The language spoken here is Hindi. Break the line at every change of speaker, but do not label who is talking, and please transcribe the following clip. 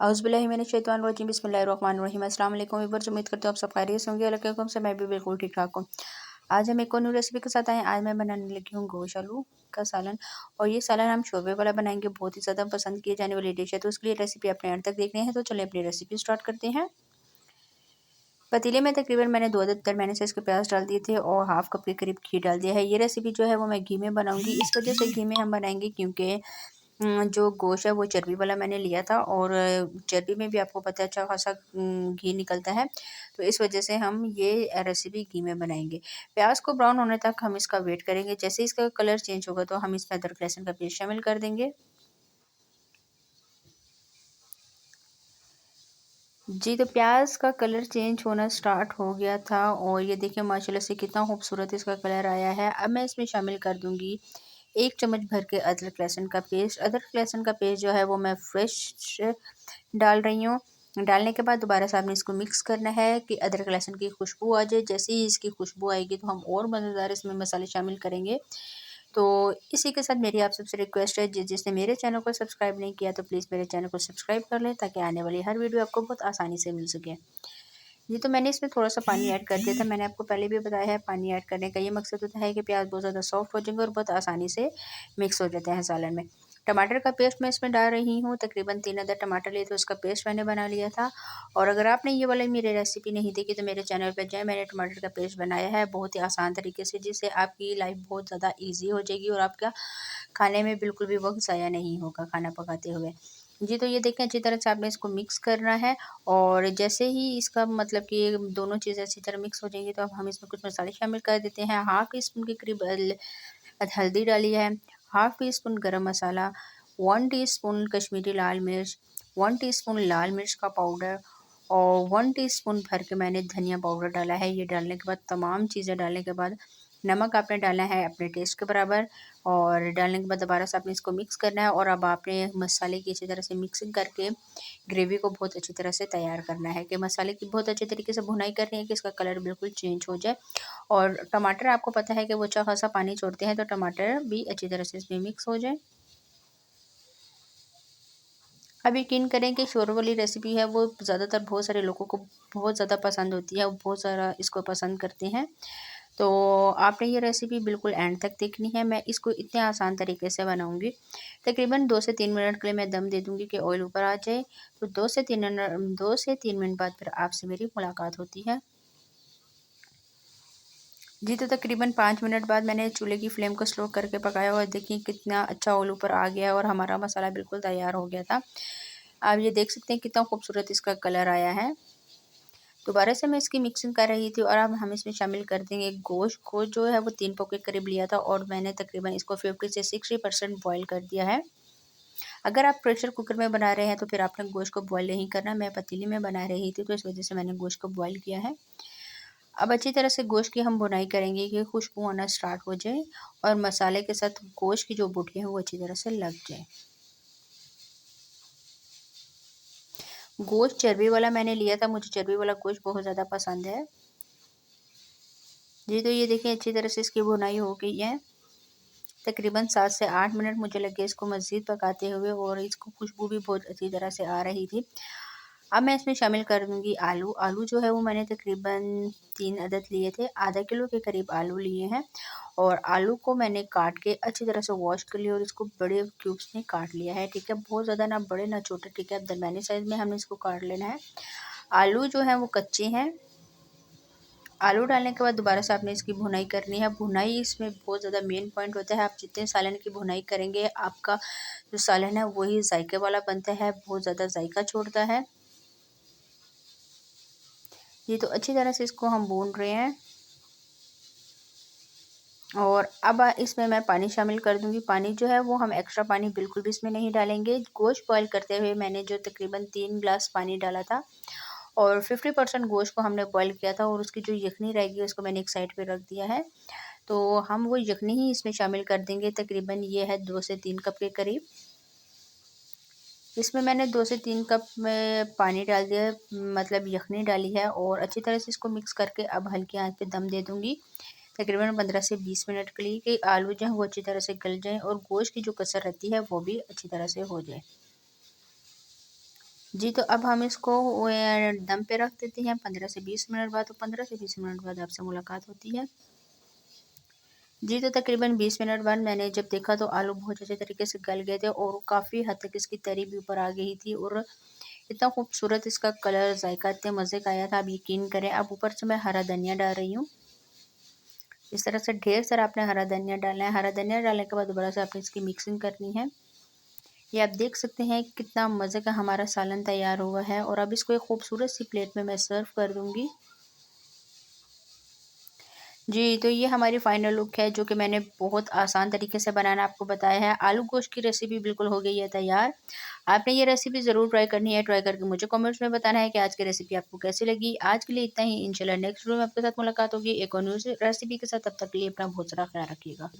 औज़ुबिल्लाहिमिनश्शैतानिर्रजीम बिस्मिल्लाहिर्रहमानिर्रहीम। अस्सलाम वालेकुम व्यूअर्स, उम्मीद करते हो आप सब खैरियत से होंगे। अल्लाह के हुक्म से मैं भी बिल्कुल ठीक ठाक हूँ। आज हम एक और न्यू रेसिपी के साथ आए हैं। आज मैं बनाने लगी हूँ गोश्त आलू का सालन, और ये सालन हम शोरबे वाला बनाएंगे। बहुत ही ज़्यादा पसंद किए जाने वाली डिश है, तो उसके लिए रेसिपी अपने एंड तक देखने हैं। तो चलिए अपनी रेसिपी स्टार्ट करते हैं। पतीले में तकरीबन मैंने 2 अदद दरमियाने साइज़ के प्याज डाल दिए थे और हाफ कप के करीब घी डाल दिया है। ये रेसिपी जो है वो मैं घी में बनाऊंगी। इस वजह से घी में हम बनाएंगे क्योंकि जो गोश्त है वो चर्बी वाला मैंने लिया था, और चर्बी में भी आपको पता है अच्छा खासा घी निकलता है, तो इस वजह से हम ये रेसिपी घी में बनाएंगे। प्याज को ब्राउन होने तक हम इसका वेट करेंगे। जैसे इसका कलर चेंज होगा तो हम इसमें अदरक लहसुन का पेस्ट शामिल कर देंगे। जी, तो प्याज का कलर चेंज होना स्टार्ट हो गया था, और ये देखिए माशाल्लाह से कितना खूबसूरत इसका कलर आया है। अब मैं इसमें शामिल कर दूंगी 1 चम्मच भर के अदरक लहसुन का पेस्ट। अदरक लहसुन का पेस्ट जो है वो मैं फ्रेश डाल रही हूँ। डालने के बाद दोबारा से आपने इसको मिक्स करना है कि अदरक लहसुन की खुशबू आ जाए। जैसे ही इसकी खुशबू आएगी तो हम और मज़ेदार इसमें मसाले शामिल करेंगे। तो इसी के साथ मेरी आप सबसे रिक्वेस्ट है, जिसने मेरे चैनल को सब्सक्राइब नहीं किया तो प्लीज़ मेरे चैनल को सब्सक्राइब कर लें, ताकि आने वाली हर वीडियो आपको बहुत आसानी से मिल सके। जी, तो मैंने इसमें थोड़ा-सा पानी ऐड कर दिया था। मैंने आपको पहले भी बताया है, पानी ऐड करने का ये मकसद होता है कि प्याज़ बहुत ज़्यादा सॉफ्ट हो जाएंगे और बहुत आसानी से मिक्स हो जाते हैं सालन में। टमाटर का पेस्ट मैं इसमें डाल रही हूँ। तकरीबन 3 अदद टमाटर लिए थे, उसका पेस्ट मैंने बना लिया था। और अगर आपने ये वाली मेरी रेसिपी नहीं देखी तो मेरे चैनल पे जाएँ, मैंने टमाटर का पेस्ट बनाया है बहुत ही आसान तरीके से, जिससे आपकी लाइफ बहुत ज़्यादा ईज़ी हो जाएगी और आपका खाने में बिल्कुल भी वक़्त ज़ाया नहीं होगा खाना पकाते हुए। जी, तो ये देखें अच्छी तरह से आपने इसको मिक्स करना है, और जैसे ही इसका मतलब कि ये दोनों चीज़ें अच्छी तरह मिक्स हो जाएंगी तो अब हम इसमें कुछ मसाले शामिल कर देते हैं। हाफ़ टी स्पून के करीब हल्दी डाली है, हाफ़ टी स्पून गरम मसाला, 1 टीस्पून कश्मीरी लाल मिर्च, 1 टीस्पून लाल मिर्च का पाउडर, और 1 टीस्पून भर के मैंने धनिया पाउडर डाला है। ये डालने के बाद तमाम चीज़ें डालने के बाद नमक आपने डालना है अपने टेस्ट के बराबर, और डालने के बाद दोबारा से आपने इसको मिक्स करना है। और अब आपने मसाले की अच्छी तरह से मिक्सिंग करके ग्रेवी को बहुत अच्छी तरह से तैयार करना है, कि मसाले की बहुत अच्छे तरीके से भुनाई करनी है कि इसका कलर बिल्कुल चेंज हो जाए। और टमाटर आपको पता है कि वो अच्छा खासा पानी छोड़ते हैं, तो टमाटर भी अच्छी तरह से इसमें मिक्स हो जाए। अब यकीन करें कि शोरबे वाली रेसिपी है वो ज़्यादातर बहुत सारे लोगों को बहुत ज़्यादा पसंद होती है, वो बहुत सारा इसको पसंद करते हैं। तो आपने ये रेसिपी बिल्कुल एंड तक देखनी है। मैं इसको इतने आसान तरीके से बनाऊंगी। तकरीबन 2 से 3 मिनट के लिए मैं दम दे दूंगी कि ऑयल ऊपर आ जाए। तो 2 से 3 मिनट बाद फिर आपसे मेरी मुलाकात होती है। जी, तो तकरीबन 5 मिनट बाद मैंने चूल्हे की फ्लेम को स्लो करके पकाया, और देखिए कितना अच्छा ऑयल ऊपर आ गया और हमारा मसाला बिल्कुल तैयार हो गया था। आप ये देख सकते हैं कितना खूबसूरत इसका कलर आया है। दोबारा से मैं इसकी मिक्सिंग कर रही थी, और अब हम इसमें शामिल कर देंगे गोश्त को, जो है वो 3 पाव के करीब लिया था, और मैंने तकरीबन इसको 50 से 60% बॉयल कर दिया है। अगर आप प्रेशर कुकर में बना रहे हैं तो फिर आपने गोश्त को बॉयल नहीं करना। मैं पतीली में बना रही थी तो इस वजह से मैंने गोश्त को बॉयल किया है। अब अच्छी तरह से गोश्त की हम भुनाई करेंगे कि खुशबू आना स्टार्ट हो जाए, और मसाले के साथ गोश्त की जो बोटियाँ हैं वो अच्छी तरह से लग जाए। गोश्त चर्बी वाला मैंने लिया था, मुझे चर्बी वाला गोश्त बहुत ज़्यादा पसंद है। जी, तो ये देखिए अच्छी तरह से इसकी भुनाई हो गई है। तकरीबन 7 से 8 मिनट मुझे लगे इसको मज़ीद पकाते हुए, और इसको खुशबू भी बहुत अच्छी तरह से आ रही थी। अब मैं इसमें शामिल कर दूँगी आलू। आलू जो है वो मैंने तकरीबन 3 अदद लिए थे, आधा किलो के करीब आलू लिए हैं, और आलू को मैंने काट के अच्छी तरह से वॉश कर लिया और इसको बड़े क्यूब्स में काट लिया है, ठीक है? बहुत ज़्यादा ना बड़े ना छोटे, ठीक है? दरमियाने साइज़ में हमने इसको काट लेना है। आलू जो है वो कच्चे हैं। आलू डालने के बाद दोबारा से आपने इसकी भुनाई करनी है। भुनाई इसमें बहुत ज़्यादा मेन पॉइंट होता है। आप जितने सालन की भुनाई करेंगे, आपका जो सालन है वही जायके वाला बनता है, बहुत ज़्यादा जायका छोड़ता है। ये तो अच्छी तरह से इसको हम भून रहे हैं, और अब इसमें मैं पानी शामिल कर दूंगी। पानी जो है वो हम एक्स्ट्रा पानी बिल्कुल भी इसमें नहीं डालेंगे। गोश्त बॉयल करते हुए मैंने जो तकरीबन 3 गिलास पानी डाला था, और 50% गोश्त को हमने बॉयल किया था, और उसकी जो यखनी रहेगी उसको मैंने एक साइड पे रख दिया है। तो हम वो यखनी ही इसमें शामिल कर देंगे। तकरीबन ये है 2 से 3 कप के करीब। इसमें मैंने 2 से 3 कप में पानी डाल दिया है, मतलब यखनी डाली है, और अच्छी तरह से इसको मिक्स करके अब हल्की आंच पे दम दे दूँगी। तकरीबन 15 से 20 मिनट के लिए, कि आलू जो हैं वो अच्छी तरह से गल जाएँ और गोश्त की जो कसर रहती है वो भी अच्छी तरह से हो जाए। जी, तो अब हम इसको दम पे रख देते हैं 15 से 20 मिनट बाद। तो 15 से 20 मिनट बाद आपसे मुलाकात होती है। जी, तो तकरीबन 20 मिनट बाद मैंने जब देखा तो आलू बहुत अच्छे तरीके से गल गए थे और काफ़ी हद तक इसकी तरी भी ऊपर आ गई थी और इतना खूबसूरत इसका कलर, ज़ायका इतने मज़े का आया था, आप यकीन करें। अब ऊपर से मैं हरा धनिया डाल रही हूँ। इस तरह से ढेर सारा आपने हरा धनिया डालना है। हरा धनिया डालने के बाद दोबारा से आपने इसकी मिक्सिंग करनी है। ये आप देख सकते हैं कितना मज़े का हमारा सालन तैयार हुआ है और अब इसको एक खूबसूरत सी प्लेट में मैं सर्व कर दूँगी। जी, तो ये हमारी फाइनल लुक है जो कि मैंने बहुत आसान तरीके से बनाना आपको बताया है। आलू गोश्त की रेसिपी बिल्कुल हो गई है तैयार। आपने ये रेसिपी ज़रूर ट्राई करनी है, ट्राई करके मुझे कमेंट्स में बताना है कि आज की रेसिपी आपको कैसी लगी। आज के लिए इतना ही, इंशाल्लाह नेक्स्ट वीडियो में आपके साथ मुलाकात होगी एक और न्यू रेसिपी के साथ। तब तक के लिए अपना बहुत सारा ख्याल रखिएगा।